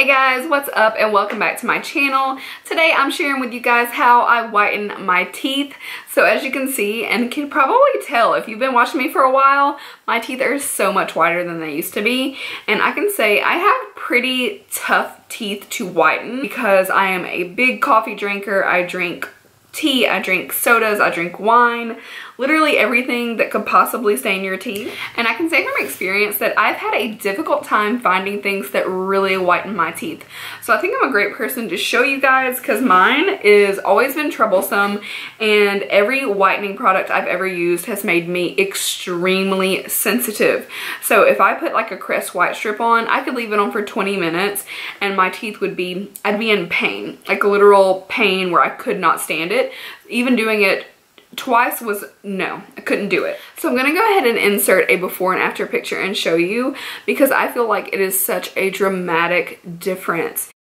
Hey guys, what's up and welcome back to my channel. Today I'm sharing with you guys how I whiten my teeth. So as you can see, and can probably tell if you've been watching me for a while, my teeth are so much whiter than they used to be. And I can say I have pretty tough teeth to whiten because I am a big coffee drinker. I drink tea, I drink sodas, I drink wine, literally everything that could possibly stain your teeth. And I can say from experience that I've had a difficult time finding things that really whiten my teeth. So I think I'm a great person to show you guys because mine is always been troublesome, and every whitening product I've ever used has made me extremely sensitive. So if I put like a Crest white strip on, I could leave it on for 20 minutes and my teeth would be, I'd be in pain, like a literal pain where I could not stand it. Even doing it twice was no, I couldn't do it. So I'm gonna go ahead and insert a before and after picture and show you because I feel like it is such a dramatic difference.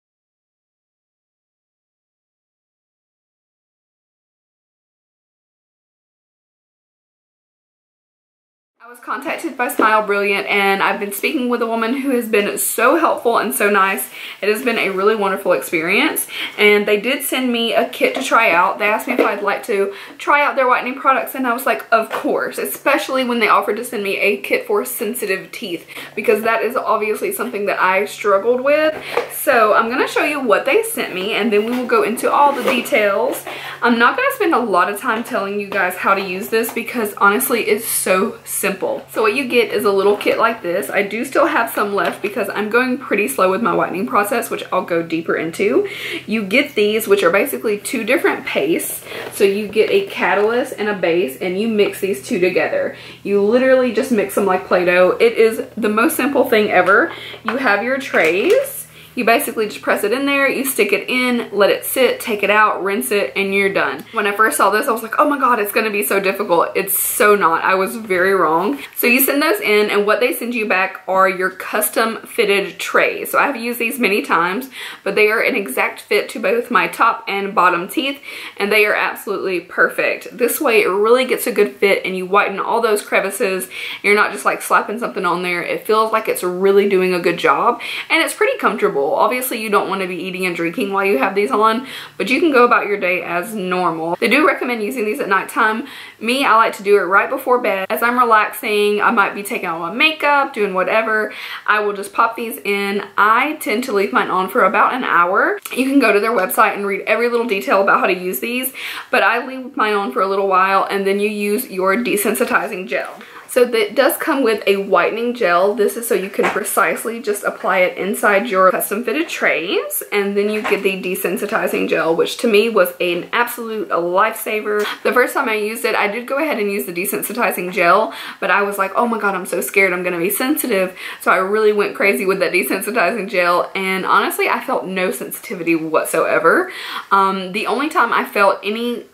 I was contacted by Smile Brilliant and I've been speaking with a woman who has been so helpful and so nice. It has been a really wonderful experience, and they did send me a kit to try out. They asked me if I'd like to try out their whitening products and I was like, of course, especially when they offered to send me a kit for sensitive teeth because that is obviously something that I struggled with. So I'm going to show you what they sent me and then we will go into all the details. I'm not going to spend a lot of time telling you guys how to use this because honestly it's so simple. So what you get is a little kit like this. I do still have some left because I'm going pretty slow with my whitening process, which I'll go deeper into. You get these, which are basically two different pastes. So you get a catalyst and a base and you mix these two together. You literally just mix them like Play-Doh. It is the most simple thing ever. You have your trays. You basically just press it in there, you stick it in, let it sit, take it out, rinse it, and you're done. When I first saw this, I was like, oh my god, it's gonna be so difficult. It's so not. I was very wrong. So you send those in, and what they send you back are your custom fitted trays. So I've used these many times, but they are an exact fit to both my top and bottom teeth, and they are absolutely perfect. This way, it really gets a good fit, and you whiten all those crevices. You're not just like slapping something on there. It feels like it's really doing a good job, and it's pretty comfortable. Obviously you don't want to be eating and drinking while you have these on, but you can go about your day as normal. They do recommend using these at nighttime. Me, I like to do it right before bed. As I'm relaxing, I might be taking on my makeup, doing whatever, I will just pop these in. I tend to leave mine on for about an hour. You can go to their website and read every little detail about how to use these, but I leave mine on for a little while and then you use your desensitizing gel. So that does come with a whitening gel. This is so you can precisely just apply it inside your custom fitted trays. And then you get the desensitizing gel, which to me was an absolute lifesaver. The first time I used it, I did go ahead and use the desensitizing gel, but I was like, oh my god, I'm so scared I'm gonna be sensitive. So I really went crazy with that desensitizing gel. And honestly, I felt no sensitivity whatsoever. The only time I felt any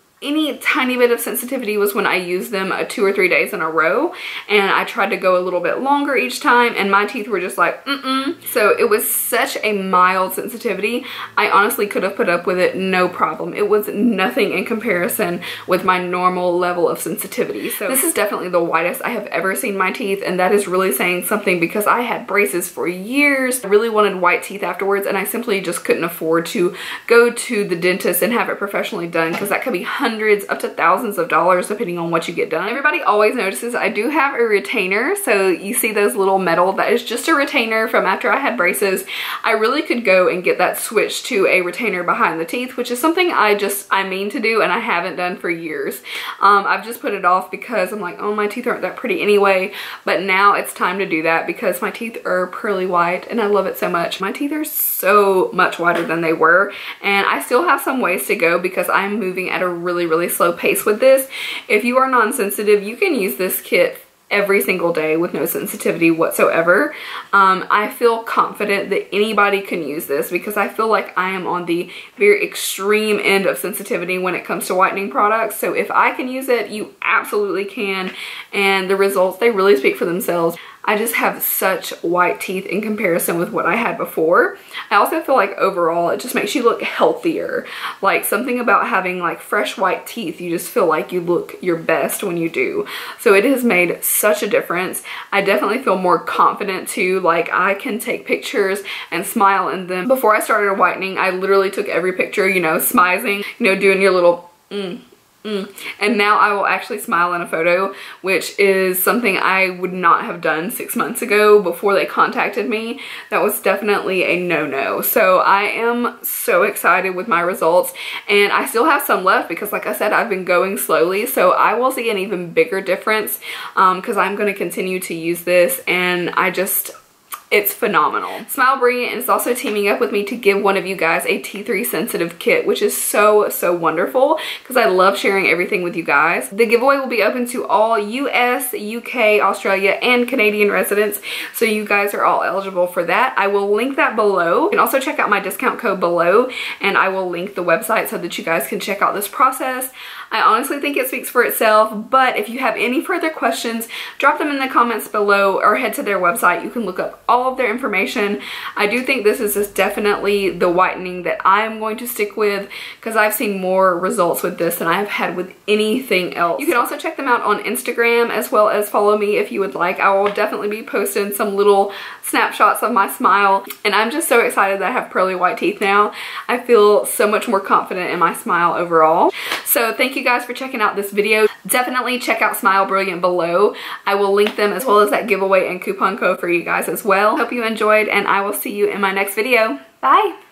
tiny bit of sensitivity was when I used them 2 or 3 days in a row, and I tried to go a little bit longer each time and my teeth were just like So it was such a mild sensitivity. I honestly could have put up with it no problem. It was nothing in comparison with my normal level of sensitivity. So this is definitely the whitest I have ever seen my teeth, and that is really saying something because I had braces for years. I really wanted white teeth afterwards and I simply just couldn't afford to go to the dentist and have it professionally done because that could be hundreds up to thousands of dollars depending on what you get done. Everybody always notices I do have a retainer, so you see those little metal, that is just a retainer from after I had braces. I really could go and get that switched to a retainer behind the teeth, which is something I mean to do and I haven't done for years. I've just put it off because I'm like, oh, my teeth aren't that pretty anyway, but now it's time to do that because my teeth are pearly white and I love it so much. My teeth are so much whiter than they were, and I still have some ways to go because I'm moving at a really slow pace with this. If you are non-sensitive, you can use this kit every single day with no sensitivity whatsoever. I feel confident that anybody can use this because I feel like I am on the very extreme end of sensitivity when it comes to whitening products. So if I can use it, you absolutely can, and the results, they really speak for themselves. I just have such white teeth in comparison with what I had before. I also feel like overall it just makes you look healthier. Like something about having like fresh white teeth, you just feel like you look your best when you do. So it has made such a difference. I definitely feel more confident too. Like I can take pictures and smile in them. Before I started whitening, I literally took every picture, you know, smizing, you know, doing your little and now I will actually smile in a photo, which is something I would not have done 6 months ago before they contacted me. That was definitely a no-no. So I am so excited with my results, and I still have some left because like I said, I've been going slowly, so I will see an even bigger difference because I'm going to continue to use this, and it's phenomenal. Smile Brilliant is also teaming up with me to give one of you guys a T3 sensitive kit, which is so wonderful because I love sharing everything with you guys. The giveaway will be open to all US, UK, Australia, and Canadian residents, so you guys are all eligible for that. I will link that below. You can also check out my discount code below, and I will link the website so that you guys can check out this process. I honestly think it speaks for itself, but if you have any further questions, drop them in the comments below or head to their website. You can look up all of their information. I do think this is just definitely the whitening that I'm going to stick with because I've seen more results with this than I have had with anything else. You can also check them out on Instagram as well as follow me if you would like. I will definitely be posting some little snapshots of my smile, and I'm just so excited that I have pearly white teeth now. I feel so much more confident in my smile overall. So thank you guys for checking out this video. Definitely check out Smile Brilliant below. I will link them as well as that giveaway and coupon code for you guys as well. Hope you enjoyed, and I will see you in my next video. Bye!